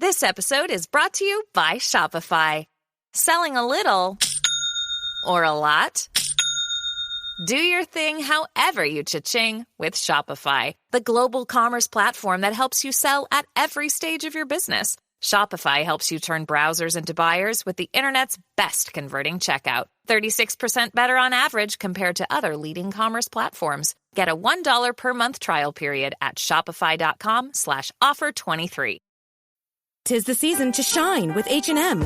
This episode is brought to you by Shopify. Selling a little or a lot? Do your thing however you cha-ching with Shopify, the global commerce platform that helps you sell at every stage of your business. Shopify helps you turn browsers into buyers with the internet's best converting checkout. 36% better on average compared to other leading commerce platforms. Get a $1 per month trial period at shopify.com/offer23. 'Tis the season to shine with H&M.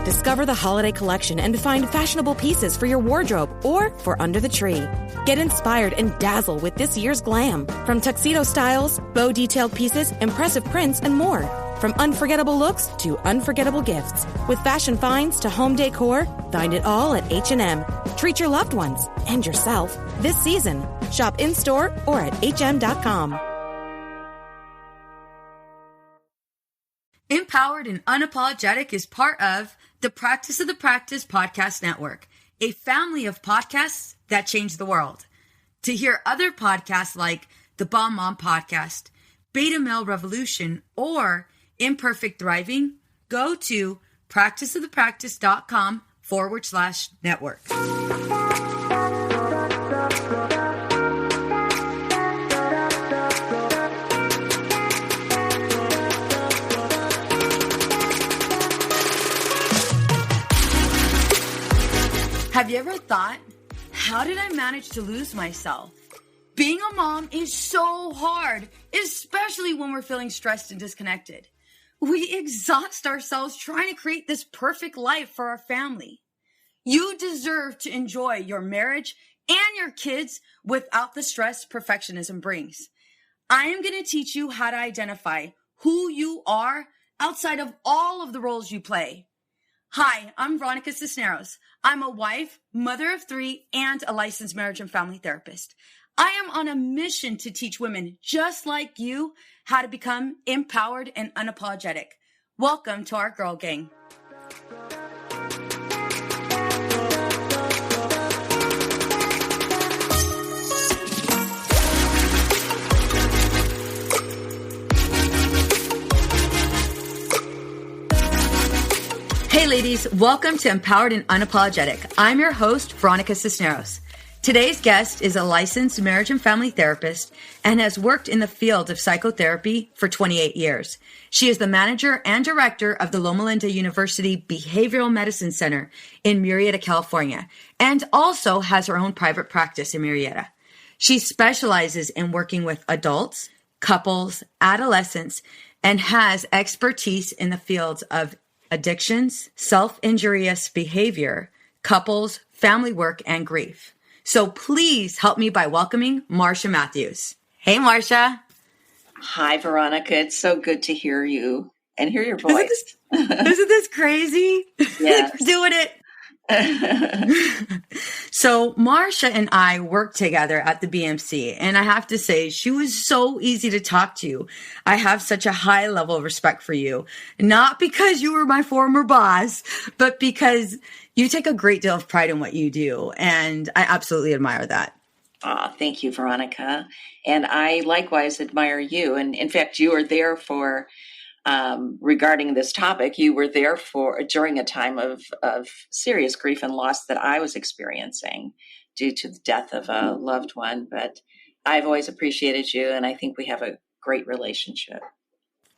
Discover the holiday collection and find fashionable pieces for your wardrobe or for under the tree. Get inspired and dazzle with this year's glam. From tuxedo styles, bow detailed pieces, impressive prints, and more. From unforgettable looks to unforgettable gifts. With fashion finds to home decor, find it all at H&M. Treat your loved ones and yourself this season. Shop in-store or at hm.com. Empowered and Unapologetic is part of the Practice of the Practice Podcast Network, a family of podcasts that change the world. To hear other podcasts like the Bomb Mom Podcast, Beta Male Revolution, or Imperfect Thriving, go to practiceofthepractice.com/network. Have you ever thought, how did I manage to lose myself? Being a mom is so hard, especially when we're feeling stressed and disconnected. We exhaust ourselves trying to create this perfect life for our family. You deserve to enjoy your marriage and your kids without the stress perfectionism brings. I am going to teach you how to identify who you are outside of all of the roles you play. Hi, I'm Veronica. I'm a wife, mother of 3, and a licensed marriage and family therapist. I am on a mission to teach women just like you how to become empowered and unapologetic. Welcome to our Girl Gang. Hey ladies, welcome to Empowered and Unapologetic. I'm your host, Veronica Cisneros. Today's guest is a licensed marriage and family therapist and has worked in the field of psychotherapy for 28 years. She is the manager and director of the Loma Linda University Behavioral Medicine Center in Murrieta, California, and also has her own private practice in Murrieta. She specializes in working with adults, couples, adolescents, and has expertise in the fields of addictions, self-injurious behavior, couples, family work, and grief. So please help me by welcoming Marsha Matthews. Hey, Marsha. Hi, Veronica. It's so good to hear you and hear your voice. Isn't this crazy? Yes. We're doing it. So Marsha and I worked together at the BMC, and I have to say, she was so easy to talk to. I have such a high level of respect for you, not because you were my former boss, but because you take a great deal of pride in what you do, and I absolutely admire that. Thank you, Veronica. And I likewise admire you. And in fact, you were there for regarding this topic, you were there for during a time of serious grief and loss that I was experiencing due to the death of a loved one. But I've always appreciated you, and I think we have a great relationship.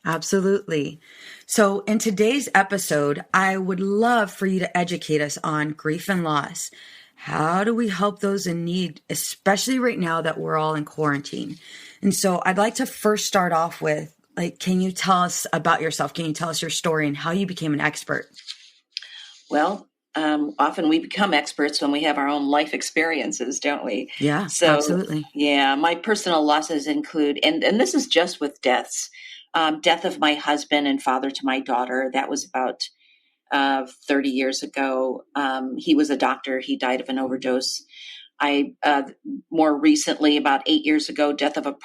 Absolutely. So in today's episode, I would love for you to educate us on grief and loss. How do we help those in need, especially right now that we're all in quarantine? And so I'd like to first start off with, can you tell us about yourself? Can you tell us your story and how you became an expert? Well, often we become experts when we have our own life experiences, don't we? Yeah, so, absolutely. Yeah, my personal losses include, and this is just with deaths, death of my husband and father to my daughter. That was about 30 years ago. He was a doctor. He died of an overdose. More recently, about 8 years ago, death of a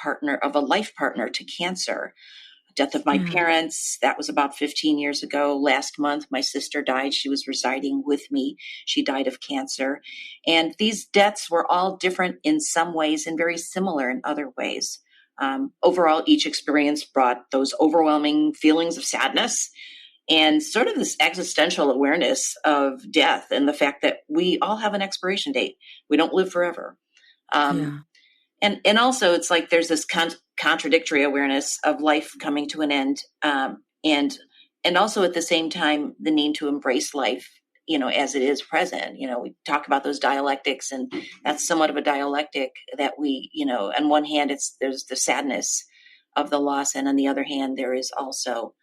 life partner to cancer. Death of my parents, that was about 15 years ago. Last month, my sister died. She was residing with me. She died of cancer. And these deaths were all different in some ways and very similar in other ways. Overall, each experience brought those overwhelming feelings of sadness and sort of this existential awareness of death and the fact that we all have an expiration date. We don't live forever. And also it's like there's this contradictory awareness of life coming to an end. And also at the same time, the need to embrace life, as it is present. We talk about those dialectics, and that's somewhat of a dialectic that we, on one hand, there's the sadness of the loss. And on the other hand, there is also,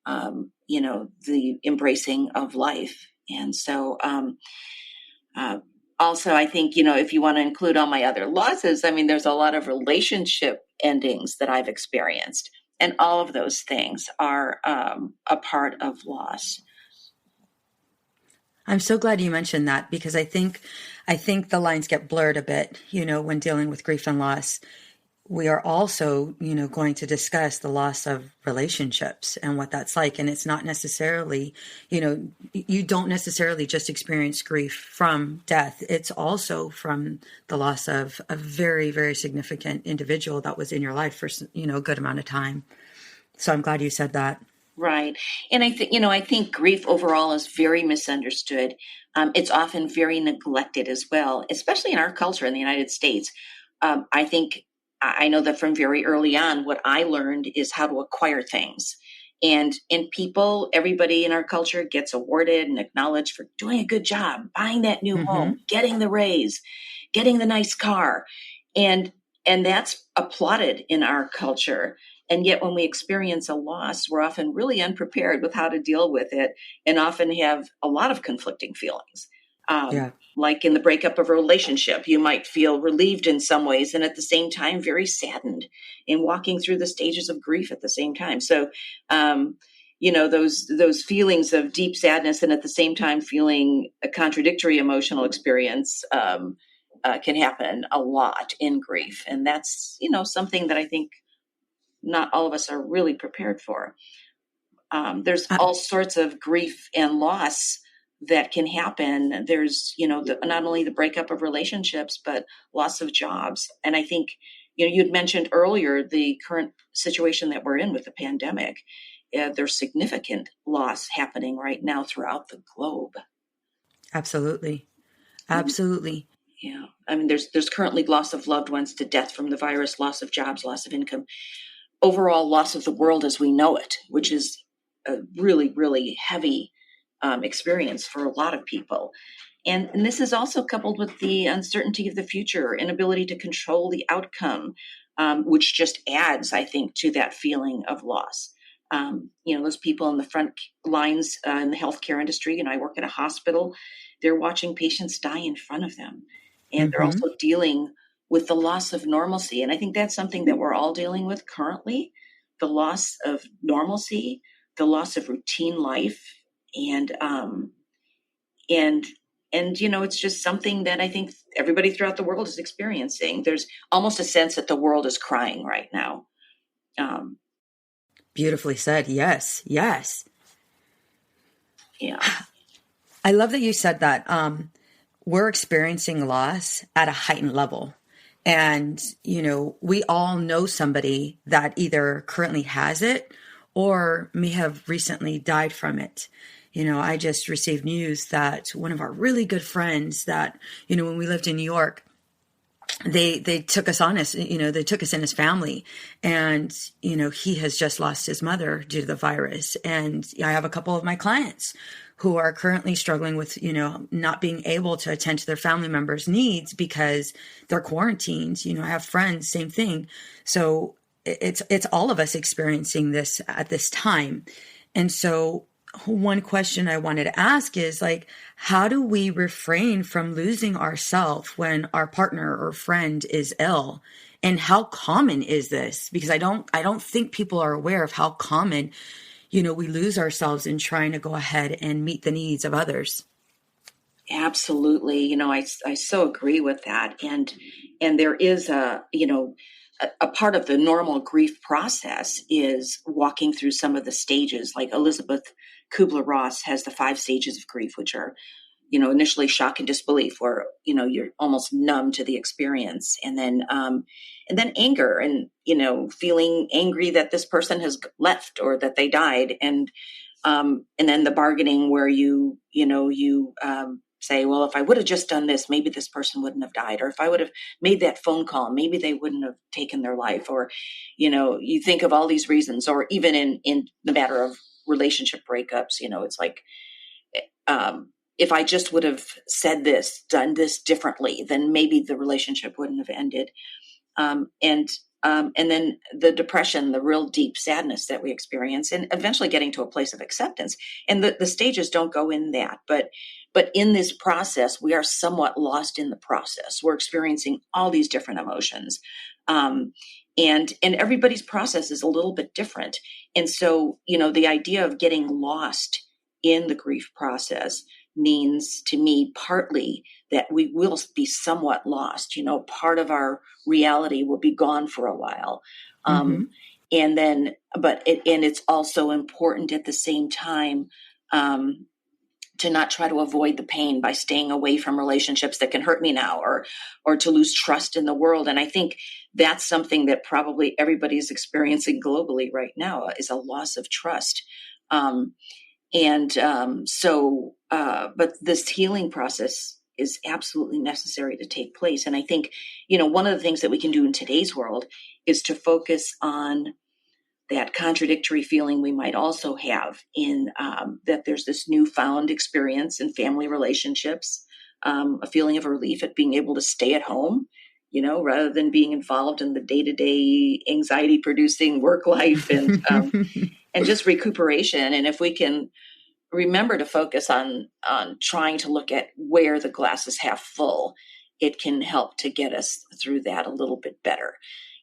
the embracing of life. And so, also, I think, if you want to include all my other losses, there's a lot of relationship endings that I've experienced. And all of those things are a part of loss. I'm so glad you mentioned that, because I think the lines get blurred a bit, when dealing with grief and loss. We are also, going to discuss the loss of relationships and what that's like. And it's not necessarily, you don't necessarily just experience grief from death. It's also from the loss of a very, very significant individual that was in your life for, a good amount of time. So I'm glad you said that. Right. And I think grief overall is very misunderstood. It's often very neglected as well, especially in our culture in the United States. I know that from very early on, what I learned is how to acquire things. And everybody in our culture gets awarded and acknowledged for doing a good job, buying that new home, getting the raise, getting the nice car. And that's applauded in our culture. And yet when we experience a loss, we're often really unprepared with how to deal with it, and often have a lot of conflicting feelings. Like in the breakup of a relationship, you might feel relieved in some ways, and at the same time, very saddened in walking through the stages of grief at the same time. So, those feelings of deep sadness and at the same time feeling a contradictory emotional experience can happen a lot in grief. And that's, something that I think not all of us are really prepared for. There's all sorts of grief and loss that can happen. There's, not only the breakup of relationships, but loss of jobs. And I think, you'd mentioned earlier the current situation that we're in with the pandemic. There's significant loss happening right now throughout the globe. Absolutely. Absolutely. Yeah. There's currently loss of loved ones to death from the virus, loss of jobs, loss of income, overall loss of the world as we know it, which is a really, really heavy experience for a lot of people. And this is also coupled with the uncertainty of the future, inability to control the outcome, which just adds, I think, to that feeling of loss. Those people in the front lines in the healthcare industry, I work at a hospital, they're watching patients die in front of them. And they're also dealing with the loss of normalcy. And I think that's something that we're all dealing with currently, the loss of normalcy, the loss of routine life. And it's just something that I think everybody throughout the world is experiencing. There's almost a sense that the world is crying right now. Beautifully said. Yes. Yes. Yeah. I love that you said that. We're experiencing loss at a heightened level. And, we all know somebody that either currently has it or may have recently died from it. I just received news that one of our really good friends that, when we lived in New York, they took us on as, they took us in his family, and, he has just lost his mother due to the virus. And I have a couple of my clients who are currently struggling with, not being able to attend to their family members' needs because they're quarantined. I have friends, same thing. So it's all of us experiencing this at this time. And so one question I wanted to ask is how do we refrain from losing ourselves when our partner or friend is ill? And how common is this? Because I don't think people are aware of how common, we lose ourselves in trying to go ahead and meet the needs of others. Absolutely. I so agree with that. And there is a part of the normal grief process is walking through some of the stages. Like Elizabeth Kubler-Ross has the 5 stages of grief, which are, initially shock and disbelief, where, you're almost numb to the experience. And then anger and, feeling angry that this person has left or that they died. And then the bargaining where you say, well, if I would have just done this, maybe this person wouldn't have died. Or if I would have made that phone call, maybe they wouldn't have taken their life. Or, you think of all these reasons, or even in the matter of relationship breakups, it's like, if I just would have said this, done this differently, then maybe the relationship wouldn't have ended. And then the depression, the real deep sadness that we experience, and eventually getting to a place of acceptance. And the stages don't go in that, but in this process, we are somewhat lost in the process. We're experiencing all these different emotions. And everybody's process is a little bit different. And so, the idea of getting lost in the grief process means to me partly that we will be somewhat lost. Part of our reality will be gone for a while. And then, and it's also important at the same time to not try to avoid the pain by staying away from relationships that can hurt me now, or to lose trust in the world. And I think that's something that probably everybody's experiencing globally right now, is a loss of trust. But this healing process is absolutely necessary to take place. And I think, one of the things that we can do in today's world is to focus on that contradictory feeling we might also have in that there's this newfound experience in family relationships, a feeling of relief at being able to stay at home, rather than being involved in the day-to-day anxiety-producing work life and and just recuperation. And if we can remember to focus on trying to look at where the glass is half full, it can help to get us through that a little bit better.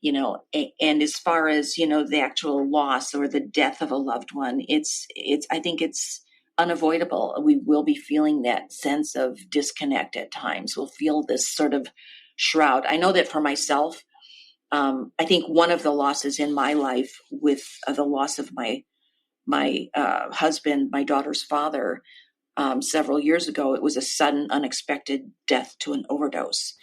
And as far as, the actual loss or the death of a loved one, I think it's unavoidable. We will be feeling that sense of disconnect at times. We'll feel this sort of shroud. I know that for myself, I think one of the losses in my life with the loss of my husband, my daughter's father, several years ago, it was a sudden, unexpected death to an overdose.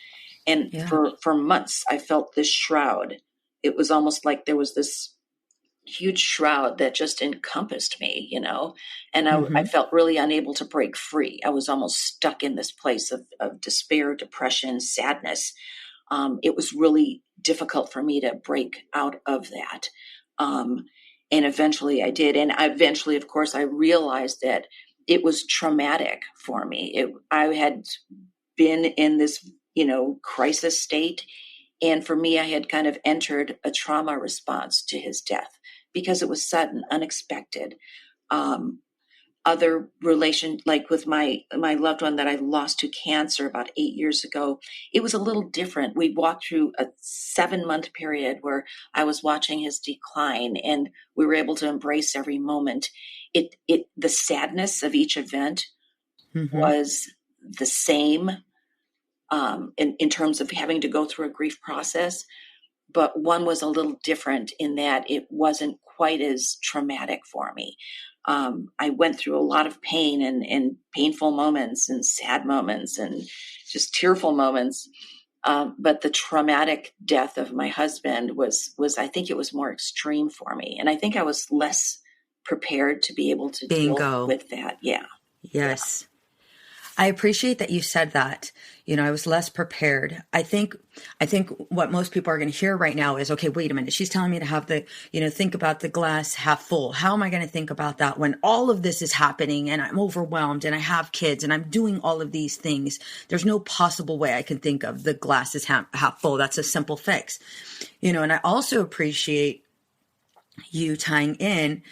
And for months, I felt this shroud. It was almost like there was this huge shroud that just encompassed me, and I felt really unable to break free. I was almost stuck in this place of despair, depression, sadness. It was really difficult for me to break out of that. And eventually I did. And eventually, of course, I realized that it was traumatic for me. I had been in this, crisis state. And for me, I had kind of entered a trauma response to his death because it was sudden, unexpected. Other relation, like with my loved one that I lost to cancer about 8 years ago, it was a little different. We walked through a 7-month period where I was watching his decline, and we were able to embrace every moment. The sadness of each event was the same in terms of having to go through a grief process, but one was a little different in that it wasn't quite as traumatic for me. I went through a lot of pain and painful moments and sad moments and just tearful moments. But the traumatic death of my husband was I think it was more extreme for me. And I think I was less prepared to be able to deal with that. Yeah. Yes. Yeah. I appreciate that you said that. I was less prepared. I think what most people are going to hear right now is, okay, wait a minute. She's telling me to have think about the glass half full. How am I going to think about that when all of this is happening and I'm overwhelmed and I have kids and I'm doing all of these things? There's no possible way I can think of the glass is half full. That's a simple fix. And I also appreciate you tying in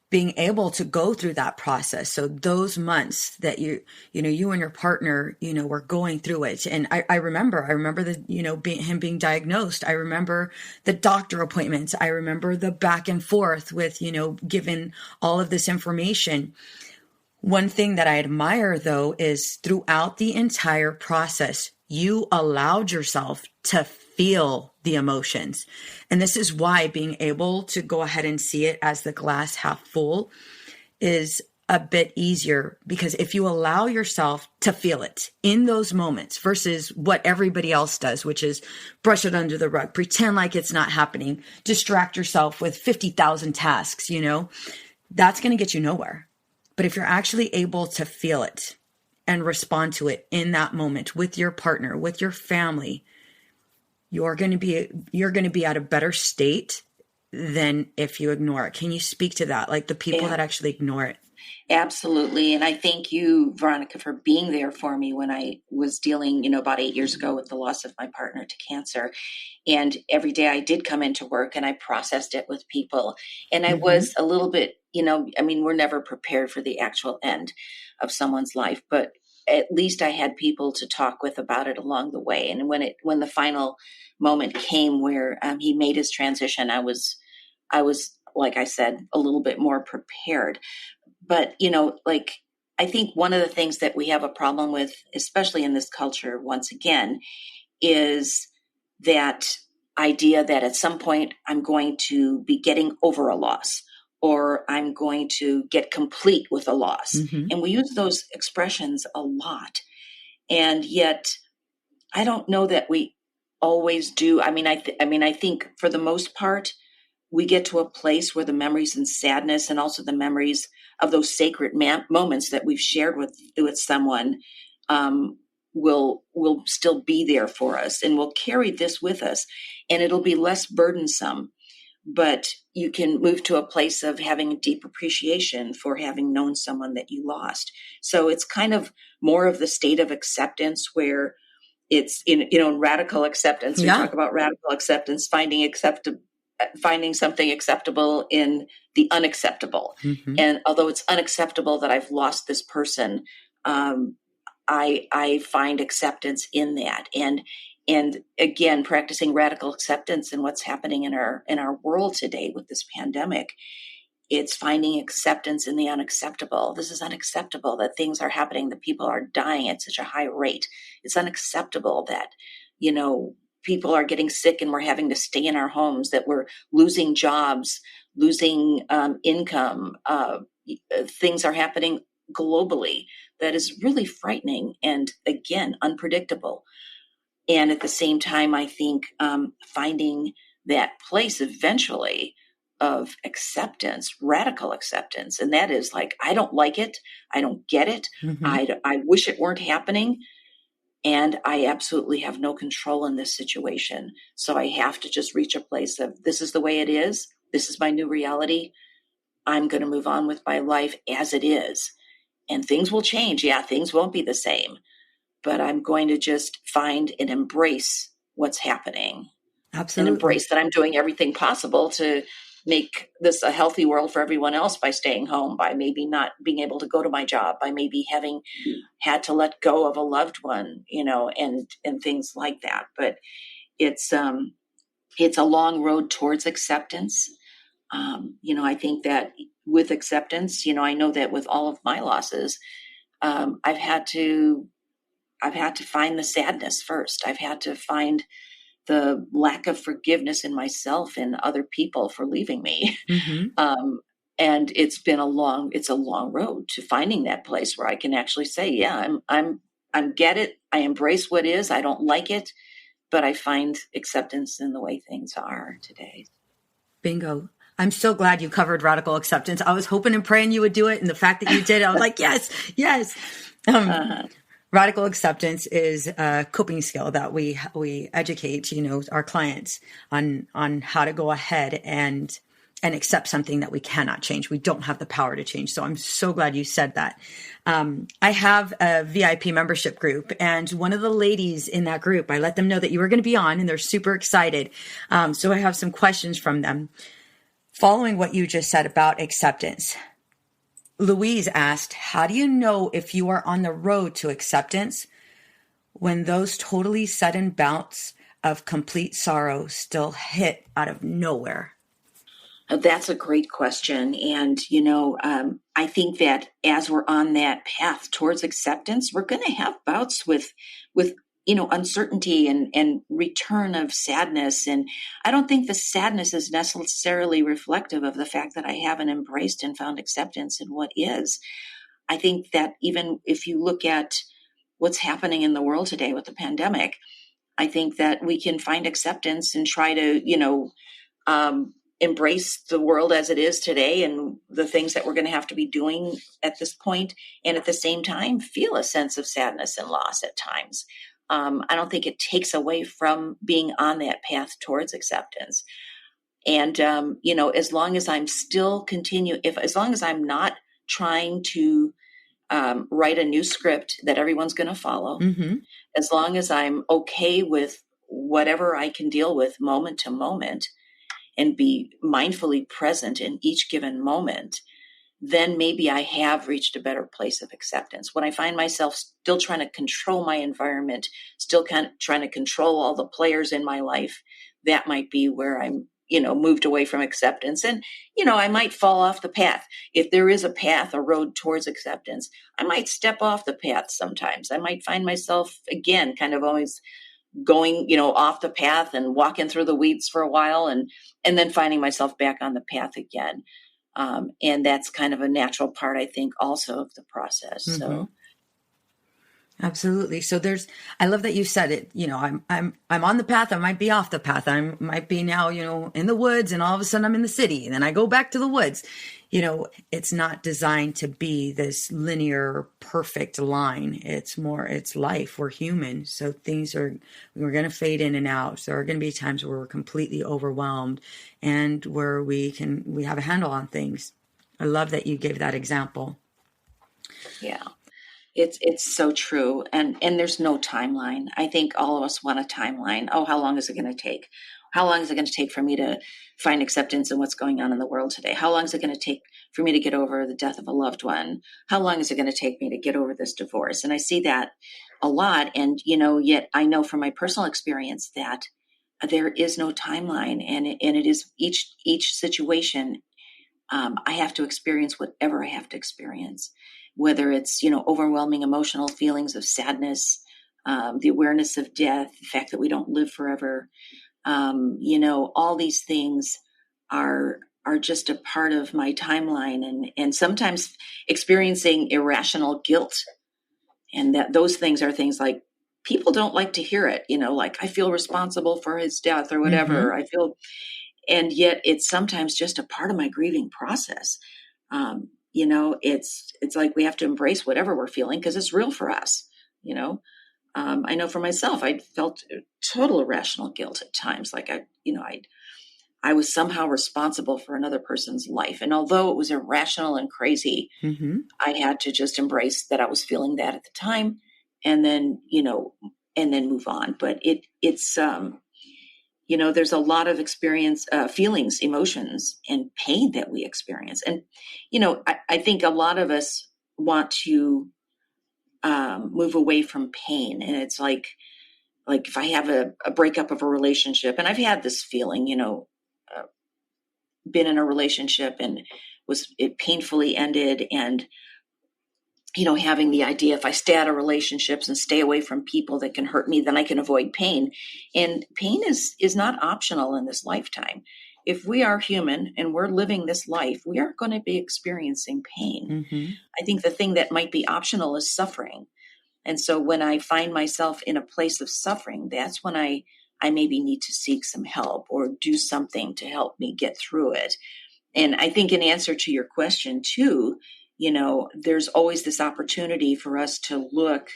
being able to go through that process. So those months that you and your partner, were going through it. And I remember him being diagnosed. I remember the doctor appointments. I remember the back and forth with, given all of this information. One thing that I admire though, is throughout the entire process, you allowed yourself to feel the emotions. And this is why being able to go ahead and see it as the glass half full is a bit easier, because if you allow yourself to feel it in those moments versus what everybody else does, which is brush it under the rug, pretend like it's not happening, distract yourself with 50,000 tasks, that's going to get you nowhere. But if you're actually able to feel it and respond to it in that moment with your partner, with your family, you're going to be at a better state than if you ignore it. Can you speak to that? Like the people that actually ignore it? Absolutely. And I thank you, Veronica, for being there for me when I was dealing, about 8 years ago with the loss of my partner to cancer. And every day I did come into work and I processed it with people. And I was a little bit, we're never prepared for the actual end of someone's life, but at least I had people to talk with about it along the way. And when the final moment came where he made his transition, I was, like I said, a little bit more prepared. But, I think one of the things that we have a problem with, especially in this culture, once again, is that idea that at some point I'm going to be getting over a loss, or I'm going to get complete with a loss. And we use those expressions a lot. And yet I don't know that we always do. I think for the most part, we get to a place where the memories and sadness, and also the memories of those sacred moments that we've shared with someone will still be there for us, and we'll carry this with us, and it'll be less burdensome. But you can move to a place of having a deep appreciation for having known someone that you lost. So it's kind of more of the state of acceptance, where it's in radical acceptance. We talk about radical acceptance, finding something acceptable in the unacceptable. And although it's unacceptable that I've lost this person, I find acceptance in that. And again, practicing radical acceptance in what's happening in our world today with this pandemic, it's finding acceptance in the unacceptable. This is unacceptable that things are happening, that people are dying at such a high rate. It's unacceptable that, people are getting sick and we're having to stay in our homes, that we're losing jobs, losing income. Things are happening globally that is really frightening and, again, unpredictable. And at the same time, I think finding that place eventually of acceptance, radical acceptance. And that is like, I don't like it. I don't get it. I wish it weren't happening. And I absolutely have no control in this situation. So I have to just reach a place of, this is the way it is. This is my new reality. I'm going to move on with my life as it is. And things will change. Yeah, things won't be the same. But I'm going to just find and embrace what's happening. Absolutely. And embrace that I'm doing everything possible to make this a healthy world for everyone else by staying home, by maybe not being able to go to my job, by maybe having had to let go of a loved one, and things like that. But it's a long road towards acceptance. I think that with acceptance, I know that with all of my losses, I've had to find the sadness first. I've had to find the lack of forgiveness in myself and other people for leaving me. And it's a long road to finding that place where I can actually say, yeah, I'm get it. I embrace what is. I don't like it, but I find acceptance in the way things are today. Bingo. I'm so glad you covered radical acceptance. I was hoping and praying you would do it. And the fact that you did, I was like, yes. Radical acceptance is a coping skill that we educate, our clients on how to go ahead and accept something that we cannot change. We don't have the power to change. So I'm so glad you said that. I have a VIP membership group, and one of the ladies in that group, I let them know that you were going to be on, and they're super excited. So I have some questions from them. Following what you just said about acceptance, Louise asked, how do you know if you are on the road to acceptance when those totally sudden bouts of complete sorrow still hit out of nowhere? That's a great question. And, I think that as we're on that path towards acceptance, we're going to have bouts with uncertainty and return of sadness. And I don't think the sadness is necessarily reflective of the fact that I haven't embraced and found acceptance in what is. I think that even if you look at what's happening in the world today with the pandemic, I think that we can find acceptance and try to, embrace the world as it is today and the things that we're going to have to be doing at this point, and at the same time feel a sense of sadness and loss at times. I don't think it takes away from being on that path towards acceptance. And, as long as I'm still as long as I'm not trying to write a new script that everyone's going to follow, as long as I'm okay with whatever I can deal with moment to moment and be mindfully present in each given moment, then maybe I have reached a better place of acceptance. When I find myself still trying to control my environment, still kind of trying to control all the players in my life, that might be where I'm, moved away from acceptance. And, I might fall off the path. If there is a path, a road towards acceptance, I might step off the path sometimes. I might find myself, again, kind of always going, off the path and walking through the weeds for a while and then finding myself back on the path again. And that's kind of a natural part, I think, also of the process. So. Absolutely. So I love that you said it, I'm on the path. I might be off the path. I might be now, in the woods, and all of a sudden I'm in the city, and then I go back to the woods. It's not designed to be this linear, perfect line. It's life. We're human. So we're going to fade in and out. So there are going to be times where we're completely overwhelmed and where we have a handle on things. I love that you gave that example. Yeah. It's so true. And there's no timeline. I think all of us want a timeline. Oh, how long is it going to take? How long is it going to take for me to find acceptance in what's going on in the world today? How long is it going to take for me to get over the death of a loved one? How long is it going to take me to get over this divorce? And I see that a lot. And, yet I know from my personal experience that there is no timeline, and it is each situation. I have to experience whatever I have to experience, whether it's, overwhelming emotional feelings of sadness, the awareness of death, the fact that we don't live forever. All these things are just a part of my timeline, and sometimes experiencing irrational guilt. And that those things are things like people don't like to hear it, like I feel responsible for his death or whatever. I feel, and yet it's sometimes just a part of my grieving process. It's like we have to embrace whatever we're feeling because it's real for us. I know for myself, I felt total irrational guilt at times. Like I was somehow responsible for another person's life. And although it was irrational and crazy, I had to just embrace that I was feeling that at the time and then, and then move on. But it's there's a lot of feelings, emotions, and pain that we experience. And, I think a lot of us want to move away from pain. And it's like if I have a breakup of a relationship, and I've had this feeling, been in a relationship and it painfully ended, and, having the idea if I stay out of relationships and stay away from people that can hurt me, then I can avoid pain. And pain is not optional in this lifetime. If we are human and we're living this life, we are going to be experiencing pain. I think the thing that might be optional is suffering. And so when I find myself in a place of suffering, that's when I maybe need to seek some help or do something to help me get through it. And I think in answer to your question too, there's always this opportunity for us to look,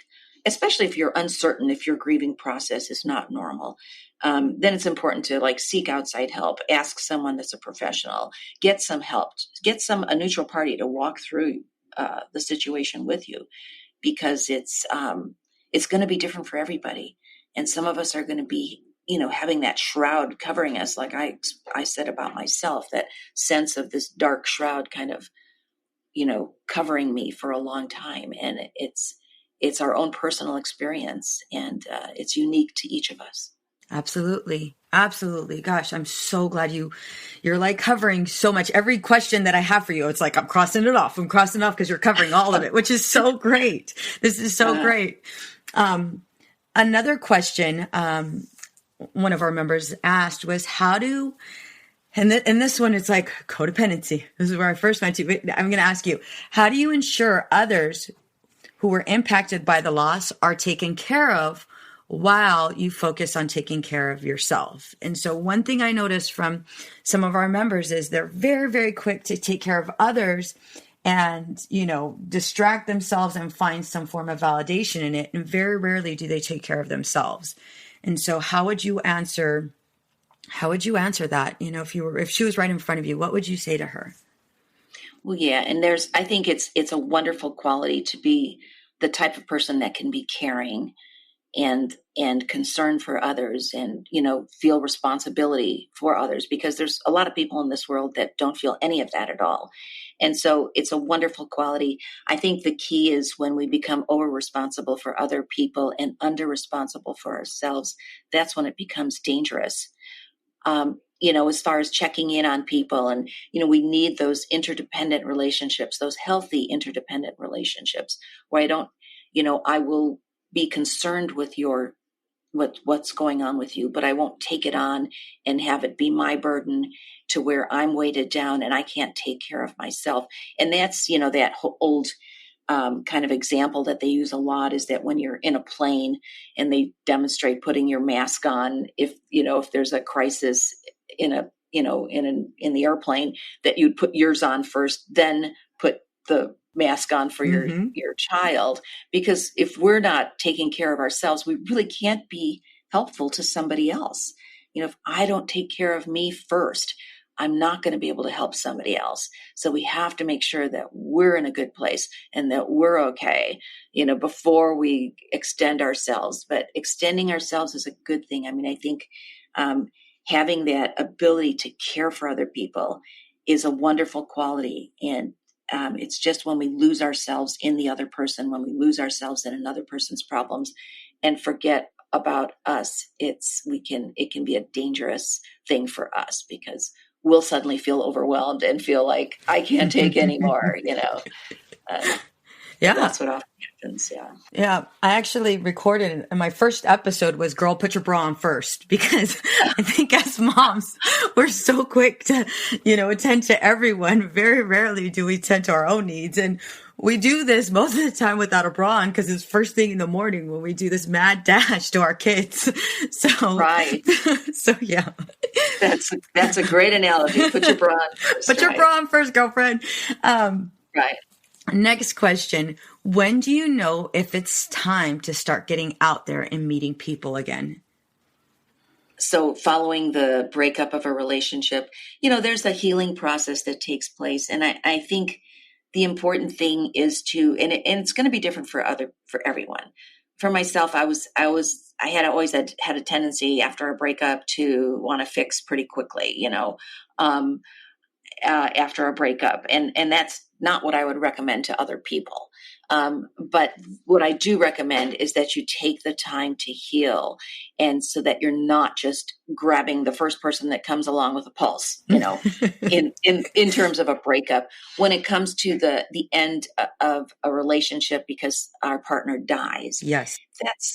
especially if you're uncertain, if your grieving process is not normal, then it's important to seek outside help, ask someone that's a professional, get some help, get a neutral party to walk through the situation with you, because it's going to be different for everybody. And some of us are going to be, having that shroud covering us. Like I said about myself, that sense of this dark shroud kind of, covering me for a long time. And it's our own personal experience, and it's unique to each of us. Absolutely. Absolutely. Gosh, I'm so glad you're covering so much. Every question that I have for you, it's like, I'm crossing it off because you're covering all of it, which is so great. This is so great. Another question one of our members asked was and this one, it's like codependency. This is where I first met you. I'm going to ask you, how do you ensure others who were impacted by the loss are taken care of while you focus on taking care of yourself? And so one thing I noticed from some of our members is they're very, very quick to take care of others and, distract themselves and find some form of validation in it. And very rarely do they take care of themselves. And so how would you answer that? If she was right in front of you, what would you say to her? Well, yeah. And I think it's a wonderful quality to be the type of person that can be caring and concerned for others and, feel responsibility for others, because there's a lot of people in this world that don't feel any of that at all. And so it's a wonderful quality. I think the key is when we become over responsible for other people and under responsible for ourselves, that's when it becomes dangerous. As far as checking in on people and, we need those interdependent relationships, those healthy interdependent relationships where I will be concerned with what's going on with you, but I won't take it on and have it be my burden to where I'm weighted down and I can't take care of myself. And that's, that old kind of example that they use a lot is that when you're in a plane and they demonstrate putting your mask on, if there's a crisis in the airplane, that you'd put yours on first, then put the mask on for your child. Because if we're not taking care of ourselves, we really can't be helpful to somebody else. If I don't take care of me first, I'm not going to be able to help somebody else. So we have to make sure that we're in a good place and that we're okay, before we extend ourselves. But extending ourselves is a good thing. I mean, I think having that ability to care for other people is a wonderful quality. And it's just when we lose ourselves in the other person, when we lose ourselves in another person's problems and forget about us, it can be a dangerous thing for us, because we'll suddenly feel overwhelmed and feel like I can't take anymore, Yeah. That's what often happens. Yeah. Yeah. I actually recorded, and my first episode was "Girl, Put Your Bra On First," because I think as moms, we're so quick to, attend to everyone. Very rarely do we tend to our own needs. And we do this most of the time without a bra on, because it's first thing in the morning when we do this mad dash to our kids. So, right. So yeah. That's a great analogy. Put your bra on first. Put your bra on first, girlfriend. Right. Next question. When do you know if it's time to start getting out there and meeting people again? So following the breakup of a relationship, there's a healing process that takes place. And I think the important thing is and it's going to be different for everyone. For myself, I had always had a tendency after a breakup to want to fix pretty quickly, after a breakup. And that's not what I would recommend to other people. But what I do recommend is that you take the time to heal, and so that you're not just grabbing the first person that comes along with a pulse, in terms of a breakup. When it comes to the end of a relationship because our partner dies. Yes.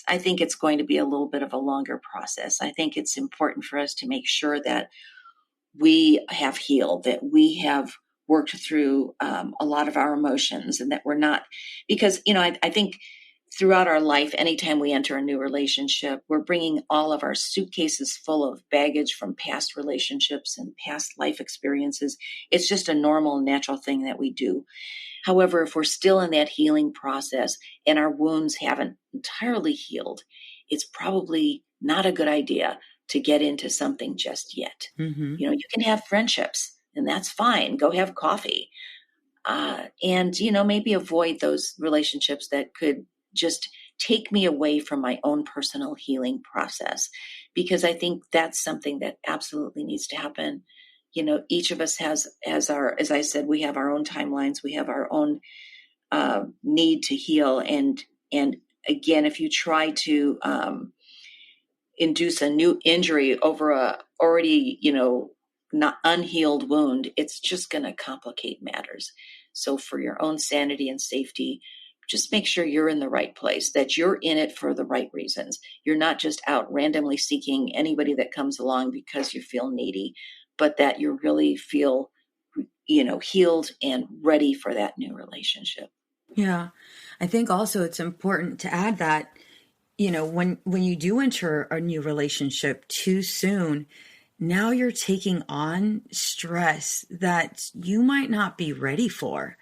I think it's going to be a little bit of a longer process. I think it's important for us to make sure that we have healed, that we have worked through a lot of our emotions, and that we're not, because, I think throughout our life, anytime we enter a new relationship, we're bringing all of our suitcases full of baggage from past relationships and past life experiences. It's just a normal, natural thing that we do. However, if we're still in that healing process and our wounds haven't entirely healed, it's probably not a good idea to get into something just yet. Mm-hmm. You can have friendships, and that's fine. Go have coffee. And maybe avoid those relationships that could just take me away from my own personal healing process, because I think that's something that absolutely needs to happen. Each of us has as I said, we have our own timelines. We have our own need to heal. And again, if you try to induce a new injury over a already, not unhealed wound, it's just going to complicate matters. So for your own sanity and safety, just make sure you're in the right place, that you're in it for the right reasons. You're not just out randomly seeking anybody that comes along because you feel needy, but that you really feel, healed and ready for that new relationship. Yeah. I think also it's important to add that, when you do enter a new relationship too soon, now you're taking on stress that you might not be ready for.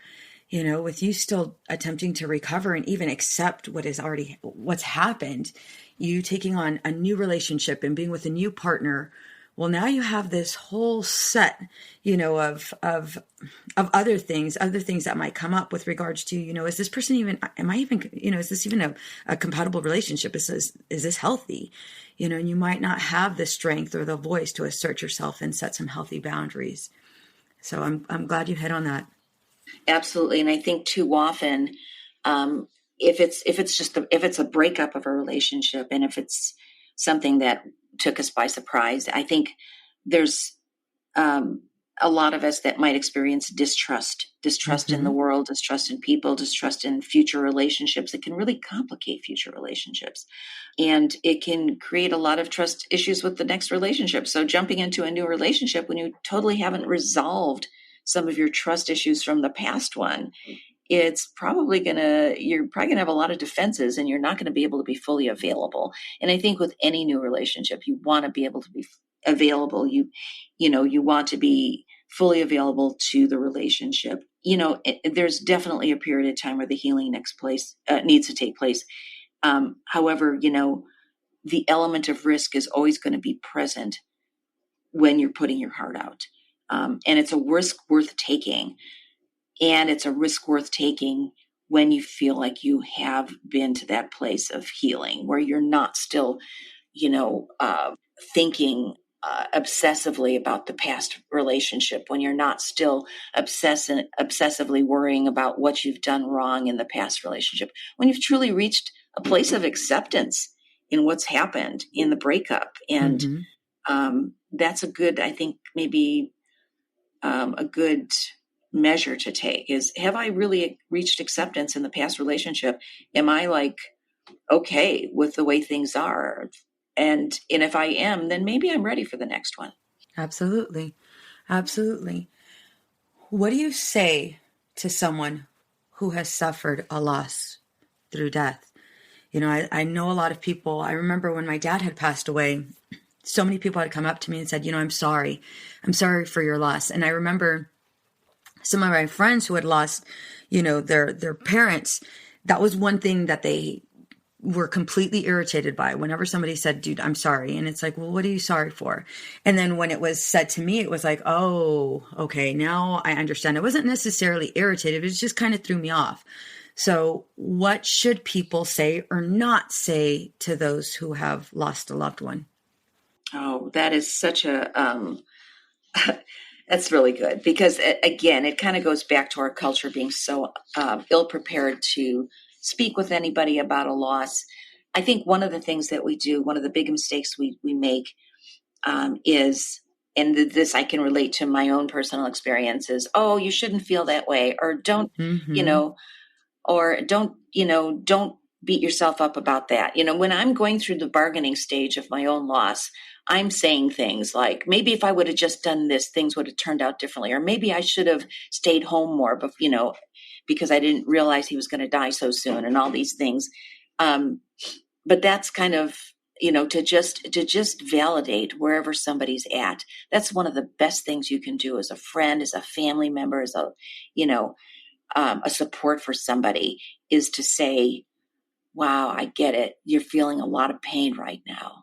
With you still attempting to recover and even accept what's happened, you taking on a new relationship and being with a new partner. Well, now you have this whole set, of other things that might come up with regards to, is this person even, is this even a compatible relationship? Is this healthy? And you might not have the strength or the voice to assert yourself and set some healthy boundaries. So I'm glad you hit on that. Absolutely. And I think too often, if it's a breakup of a relationship, and if it's something that took us by surprise, I think there's a lot of us that might experience distrust in the world, distrust in people, distrust in future relationships. It can really complicate future relationships, and it can create a lot of trust issues with the next relationship. So jumping into a new relationship when you totally haven't resolved some of your trust issues from the past one, you're probably going to have a lot of defenses, and you're not going to be able to be fully available. And I think with any new relationship, you want to be able to be available. You want to be fully available to the relationship. There's definitely a period of time where the healing needs to take place. However, the element of risk is always going to be present when you're putting your heart out. And it's a risk worth taking. And it's a risk worth taking when you feel like you have been to that place of healing, where you're not still, thinking obsessively about the past relationship, when you're not still obsessively worrying about what you've done wrong in the past relationship, when you've truly reached a place of acceptance in what's happened in the breakup. And that's a good, I think, maybe a good measure to take is, have I really reached acceptance in the past relationship? Am I okay with the way things are? And if I am, then maybe I'm ready for the next one. Absolutely. Absolutely. What do you say to someone who has suffered a loss through death? I know a lot of people. I remember when my dad had passed away, so many people had come up to me and said, I'm sorry. I'm sorry for your loss. And I remember some of my friends who had lost, their parents. That was one thing that they were completely irritated by whenever somebody said, dude, I'm sorry. And it's like, well, what are you sorry for? And then when it was said to me, it was like, oh, okay, now I understand. I wasn't necessarily irritated. It just kind of threw me off. So what should people say or not say to those who have lost a loved one? Oh, that is such a, that's really good, because again, it kind of goes back to our culture being so ill-prepared to speak with anybody about a loss. I think one of the things that we do, one of the big mistakes we make is, and this I can relate to my own personal experiences. Oh, you shouldn't feel that way, or don't, or don't beat yourself up about that. When I'm going through the bargaining stage of my own loss, I'm saying things like, maybe if I would have just done this, things would have turned out differently. Or maybe I should have stayed home more, but, because I didn't realize he was going to die so soon, and all these things. But that's kind of, to just validate wherever somebody's at. That's one of the best things you can do as a friend, as a family member, as a support for somebody, is to say, wow, I get it. You're feeling a lot of pain right now.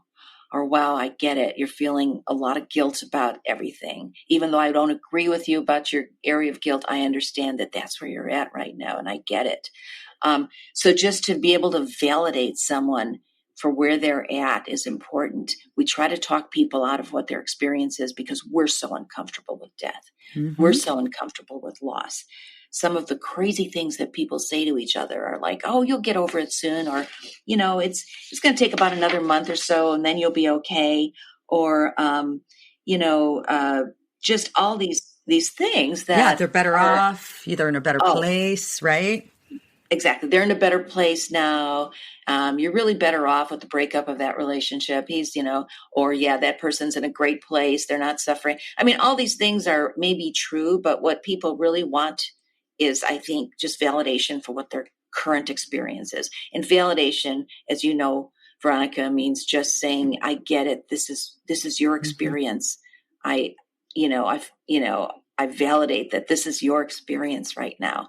Or, wow, I get it. You're feeling a lot of guilt about everything. Even though I don't agree with you about your area of guilt, I understand that that's where you're at right now, and I get it. So just to be able to validate someone for where they're at is important. We try to talk people out of what their experience is because we're so uncomfortable with death. We're so uncomfortable with loss. Some of the crazy things that people say to each other are like, oh, you'll get over it soon. Or, it's going to take about another month or so, and then you'll be okay. Or, just all these things that. Yeah, they're better off. They're in a better place, right? Exactly. They're in a better place now. You're really better off with the breakup of that relationship. He's, or yeah, that person's in a great place. They're not suffering. I mean, all these things are maybe true, but what people really want is, I think, just validation for what their current experience is. And validation, as you know, Veronica, means just saying, I get it. This is your experience. I validate that this is your experience right now.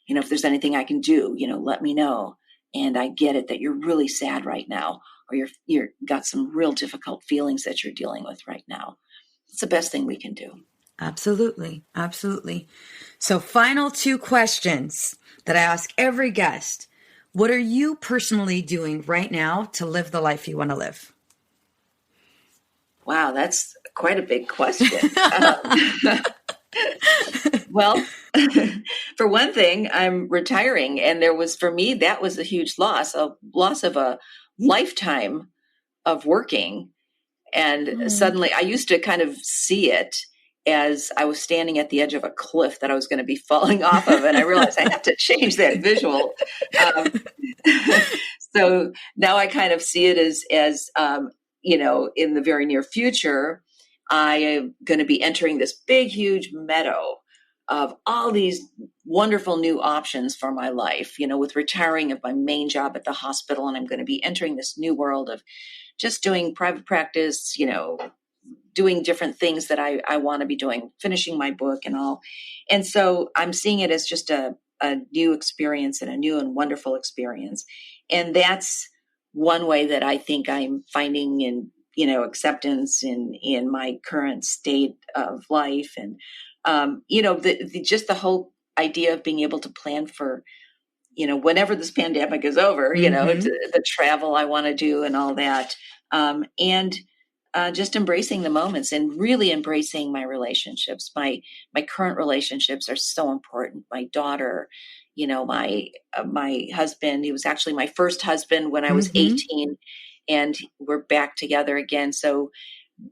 If there's anything I can do, let me know. And I get it that you're really sad right now, or you're got some real difficult feelings that you're dealing with right now. It's the best thing we can do. Absolutely. Absolutely. So final 2 questions that I ask every guest. What are you personally doing right now to live the life you want to live? Wow, that's quite a big question. Well, for one thing, I'm retiring, and for me, that was a huge loss of a lifetime of working. And suddenly I used to kind of see it as I was standing at the edge of a cliff that I was going to be falling off of. And I realized I have to change that visual. So now I kind of see it as in the very near future, I am going to be entering this big, huge meadow of all these wonderful new options for my life, with retiring of my main job at the hospital. And I'm going to be entering this new world of just doing private practice, doing different things that I want to be doing, finishing my book and all. And so I'm seeing it as just a new experience and a new and wonderful experience. And that's one way that I think I'm finding in acceptance in my current state of life. And, just the whole idea of being able to plan for, whenever this pandemic is over, the travel I want to do and all that. And just embracing the moments and really embracing my relationships. My current relationships are so important. My daughter, my husband, he was actually my first husband when I was 18. And we're back together again. So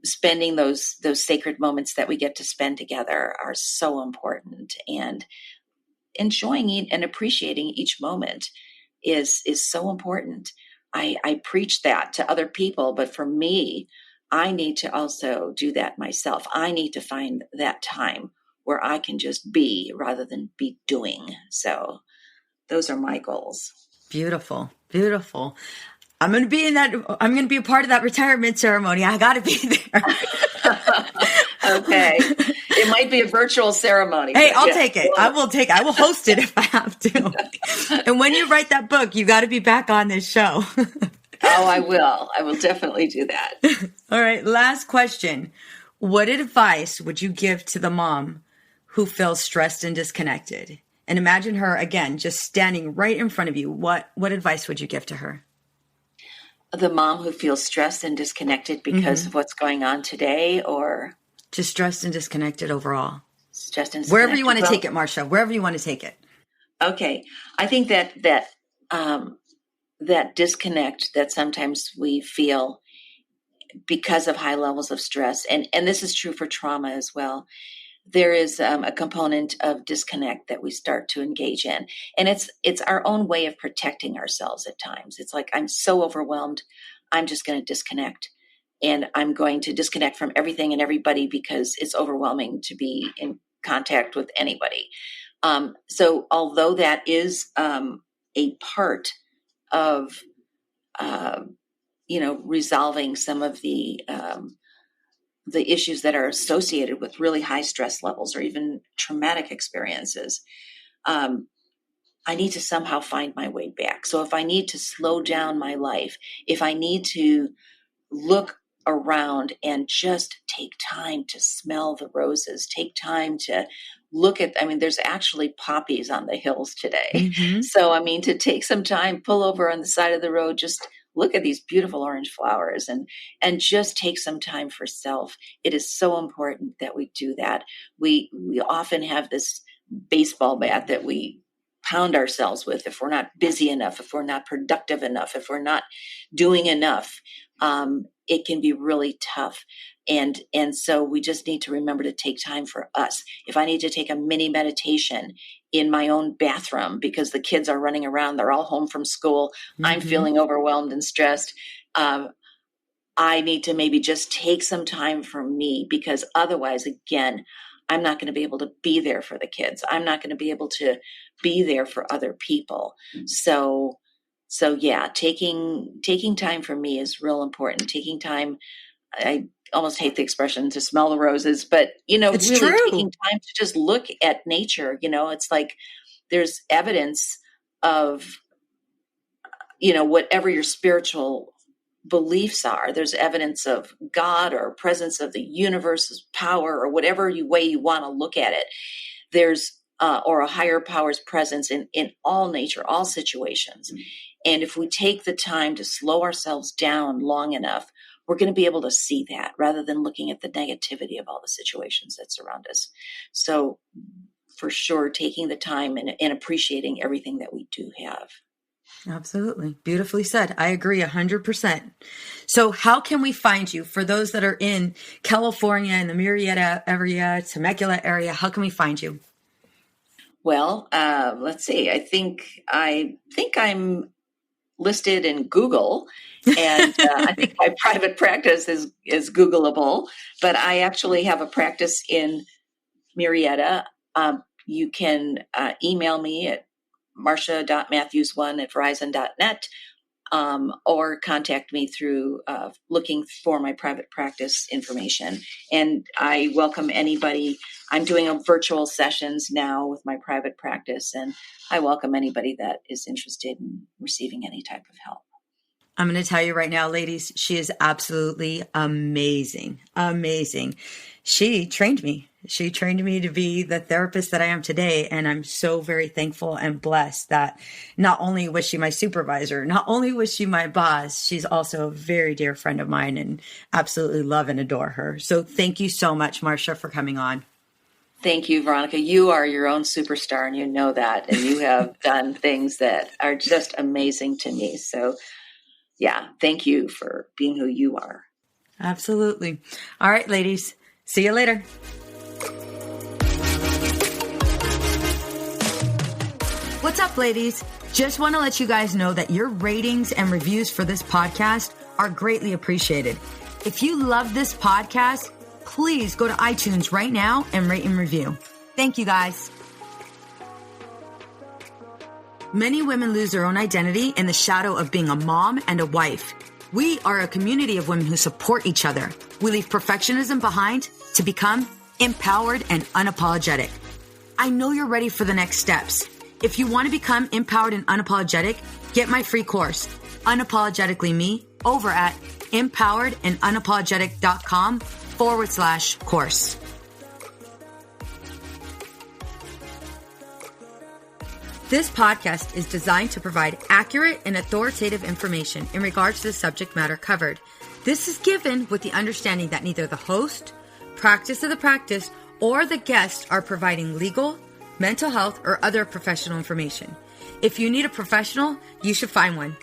spending those sacred moments that we get to spend together are so important, and enjoying and appreciating each moment is so important. I preach that to other people, but for me, I need to also do that myself. I need to find that time where I can just be rather than be doing. So those are my goals. Beautiful. Beautiful. I'm going to be I'm going to be a part of that retirement ceremony. I got to be there. Okay. It might be a virtual ceremony. Hey, I'll take it. I will take it. I will host it if I have to. And when you write that book, you got to be back on this show. Oh, I will. I will definitely do that. All right. Last question. What advice would you give to the mom who feels stressed and disconnected? And imagine her, again, just standing right in front of you. What advice would you give to her? The mom who feels stressed and disconnected because of what's going on today, or just stressed and disconnected overall? Stressed and disconnected. Wherever you want to take it, Marsha, wherever you want to take it. Okay. I think that disconnect that sometimes we feel because of high levels of stress, and this is true for trauma as well, there is a component of disconnect that we start to engage in. And it's our own way of protecting ourselves at times. It's like, I'm so overwhelmed, I'm just going to disconnect. And I'm going to disconnect from everything and everybody because it's overwhelming to be in contact with anybody. So although that is a part of, resolving some of the issues that are associated with really high stress levels or even traumatic experiences, I need to somehow find my way back. So if I need to slow down my life, if I need to look around and just take time to smell the roses, take time to look at, there's actually poppies on the hills today. So, to take some time, pull over on the side of the road, just look at these beautiful orange flowers and just take some time for self. It is so important that we do that. We often have this baseball bat that we pound ourselves with, if we're not busy enough, if we're not productive enough, if we're not doing enough, it can be really tough. And so we just need to remember to take time for us. If I need to take a mini meditation in my own bathroom because the kids are running around, they're all home from school, I'm feeling overwhelmed and stressed, I need to maybe just take some time for me, because otherwise, again, I'm not going to be able to be there for the kids. I'm not going to be able to be there for other people. So yeah, taking time for me is real important. Taking time, I almost hate the expression to smell the roses, but It's really true. taking time to just look at nature. It's like there's evidence of, whatever your spiritual beliefs are. There's evidence of God or presence of the universe's power, or whatever way you want to look at it. There's or a higher power's presence in all nature, all situations. And if we take the time to slow ourselves down long enough, we're going to be able to see that, rather than looking at the negativity of all the situations that surround us. So for sure, taking the time and appreciating everything that we do have. Absolutely. Beautifully said. I agree 100%. So how can we find you for those that are in California and the Murrieta area, Temecula area? How can we find you? Well, let's see. I think I'm listed in Google, and I think my private practice is Googleable, but I actually have a practice in Murrieta. You can email me at marsha.matthews1@verizon.net, or contact me through looking for my private practice information. And I welcome anybody. I'm doing virtual sessions now with my private practice, and I welcome anybody that is interested in receiving any type of help. I'm going to tell you right now, ladies, she is absolutely amazing. Amazing. She trained me. She trained me to be the therapist that I am today. And I'm so very thankful and blessed that not only was she my supervisor, not only was she my boss, she's also a very dear friend of mine, and absolutely love and adore her. So thank you so much, Marsha, for coming on. Thank you, Veronica. You are your own superstar, and you know that. And you have done things that are just amazing to me. So yeah, thank you for being who you are. Absolutely. All right, ladies. See you later. What's up, ladies? Just want to let you guys know that your ratings and reviews for this podcast are greatly appreciated. If you love this podcast, please go to iTunes right now and rate and review. Thank you, guys. Many women lose their own identity in the shadow of being a mom and a wife. We are a community of women who support each other. We leave perfectionism behind to become empowered and unapologetic. I know you're ready for the next steps. If you want to become empowered and unapologetic, get my free course, Unapologetically Me, over at empoweredandunapologetic.com/course. This podcast is designed to provide accurate and authoritative information in regards to the subject matter covered. This is given with the understanding that neither the host, practice of the practice, or the guest are providing legal, mental health, or other professional information. If you need a professional, you should find one.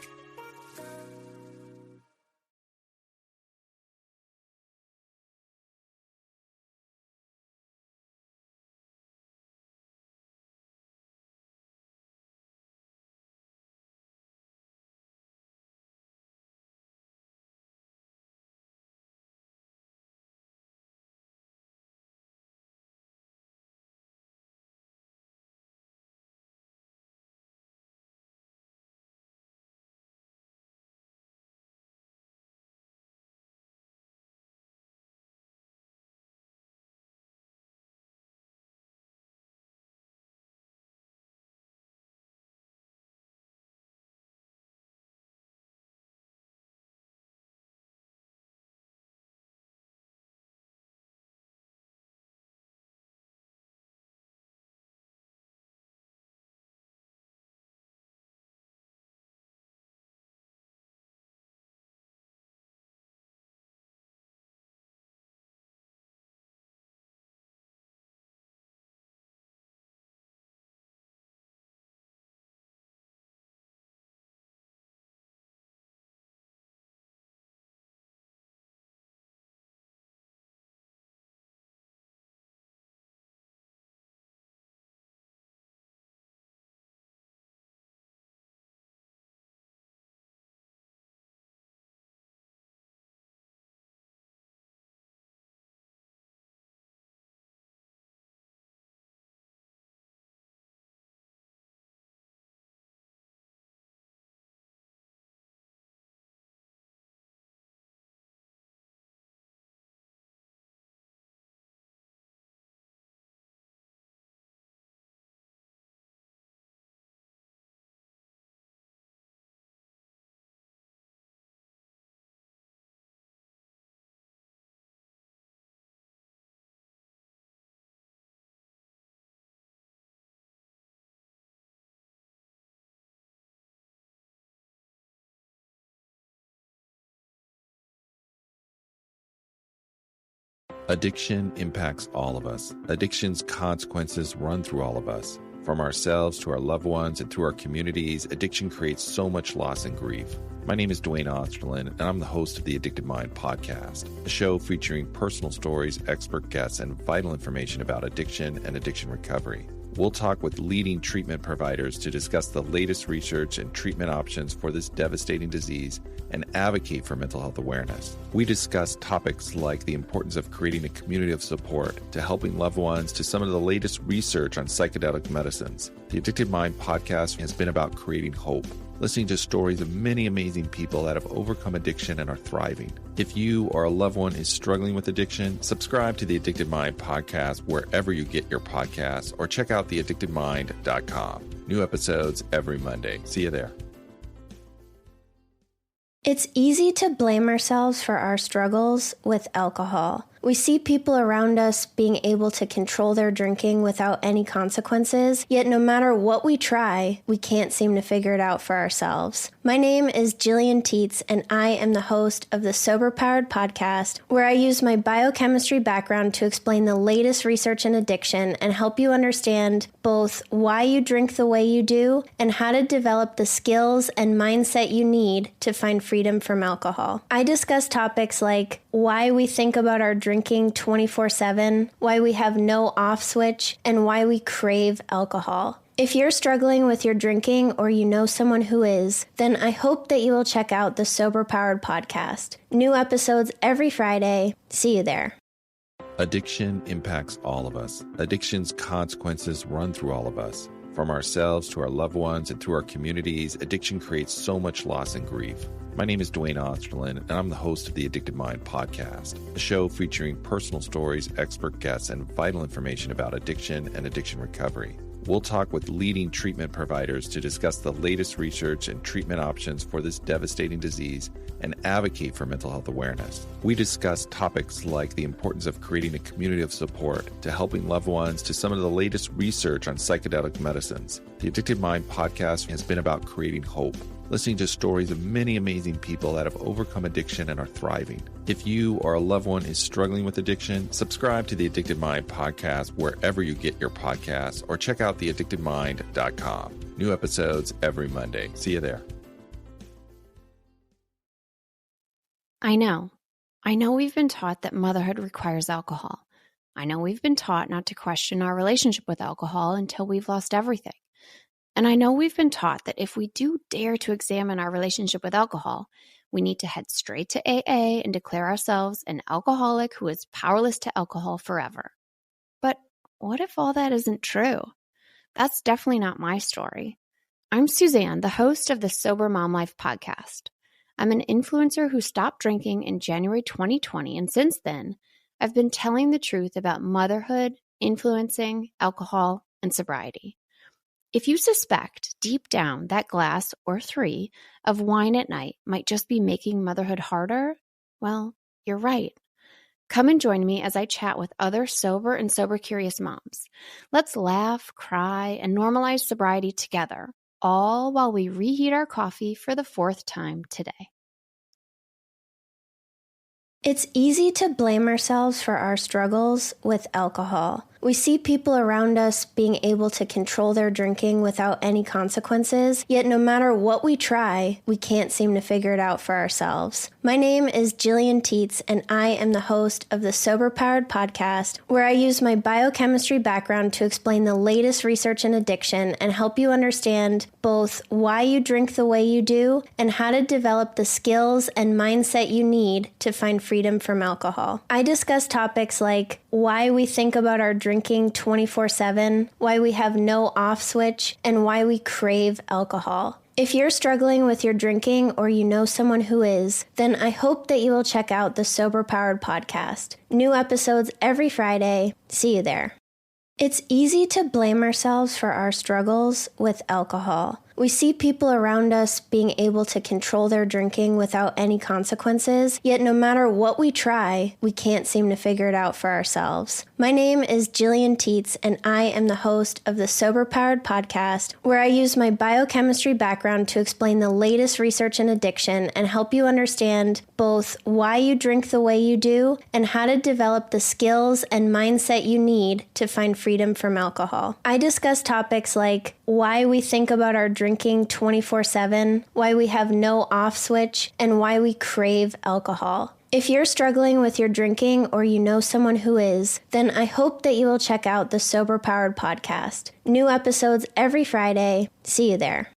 Addiction impacts all of us. Addiction's consequences run through all of us. From ourselves to our loved ones and through our communities, addiction creates so much loss and grief. My name is Dwayne Osterlin, and I'm the host of the Addicted Mind podcast, a show featuring personal stories, expert guests, and vital information about addiction and addiction recovery. We'll talk with leading treatment providers to discuss the latest research and treatment options for this devastating disease and advocate for mental health awareness. We discuss topics like the importance of creating a community of support, to helping loved ones, to some of the latest research on psychedelic medicines. The Addicted Mind podcast has been about creating hope, listening to stories of many amazing people that have overcome addiction and are thriving. If you or a loved one is struggling with addiction, subscribe to the Addicted Mind podcast wherever you get your podcasts, or check out theaddictedmind.com. New episodes every Monday. See you there. It's easy to blame ourselves for our struggles with alcohol. We see people around us being able to control their drinking without any consequences, yet no matter what we try, we can't seem to figure it out for ourselves. My name is Jillian Teets, and I am the host of the Sober Powered podcast, where I use my biochemistry background to explain the latest research in addiction and help you understand both why you drink the way you do and how to develop the skills and mindset you need to find freedom from alcohol. I discuss topics like why we think about our drinking 24/7, why we have no off switch, and why we crave alcohol. If you're struggling with your drinking or you know someone who is, then I hope that you will check out the Sober Powered podcast. New episodes every Friday. See you there. Addiction impacts all of us. Addiction's consequences run through all of us. From ourselves to our loved ones and through our communities, addiction creates so much loss and grief. My name is Dwayne Osterlin, and I'm the host of the Addicted Mind podcast, a show featuring personal stories, expert guests, and vital information about addiction and addiction recovery. We'll talk with leading treatment providers to discuss the latest research and treatment options for this devastating disease and advocate for mental health awareness. We discuss topics like the importance of creating a community of support, to helping loved ones, to some of the latest research on psychedelic medicines. The Addicted Mind podcast has been about creating hope, listening to stories of many amazing people that have overcome addiction and are thriving. If you or a loved one is struggling with addiction, subscribe to the Addicted Mind podcast wherever you get your podcasts, or check out theaddictedmind.com. New episodes every Monday. See you there. I know we've been taught that motherhood requires alcohol. I know we've been taught not to question our relationship with alcohol until we've lost everything. And I know we've been taught that if we do dare to examine our relationship with alcohol, we need to head straight to AA and declare ourselves an alcoholic who is powerless to alcohol forever. But what if all that isn't true? That's definitely not my story. I'm Suzanne, the host of the Sober Mom Life podcast. I'm an influencer who stopped drinking in January 2020, and since then, I've been telling the truth about motherhood, influencing, alcohol, and sobriety. If you suspect deep down that glass or 3 of wine at night might just be making motherhood harder, well, you're right. Come and join me as I chat with other sober and sober-curious moms. Let's laugh, cry, and normalize sobriety together, all while we reheat our coffee for the 4th time today. It's easy to blame ourselves for our struggles with alcohol. We see people around us being able to control their drinking without any consequences, yet no matter what we try, we can't seem to figure it out for ourselves. My name is Jillian Teets, and I am the host of the Sober Powered podcast, where I use my biochemistry background to explain the latest research in addiction and help you understand both why you drink the way you do and how to develop the skills and mindset you need to find freedom from alcohol. I discuss topics like why we think about our drinking 24/7, why we have no off switch, and why we crave alcohol. If you're struggling with your drinking or you know someone who is, then I hope that you will check out the Sober Powered podcast. New episodes every Friday. See you there. It's easy to blame ourselves for our struggles with alcohol. We see people around us being able to control their drinking without any consequences, yet no matter what we try, we can't seem to figure it out for ourselves. My name is Jillian Teets, and I am the host of the Sober Powered podcast, where I use my biochemistry background to explain the latest research in addiction and help you understand both why you drink the way you do and how to develop the skills and mindset you need to find freedom from alcohol. I discuss topics like why we think about our drinking 24/7, why we have no off switch, and why we crave alcohol. If you're struggling with your drinking or you know someone who is, then I hope that you will check out the Sober Powered podcast. New episodes every Friday. See you there.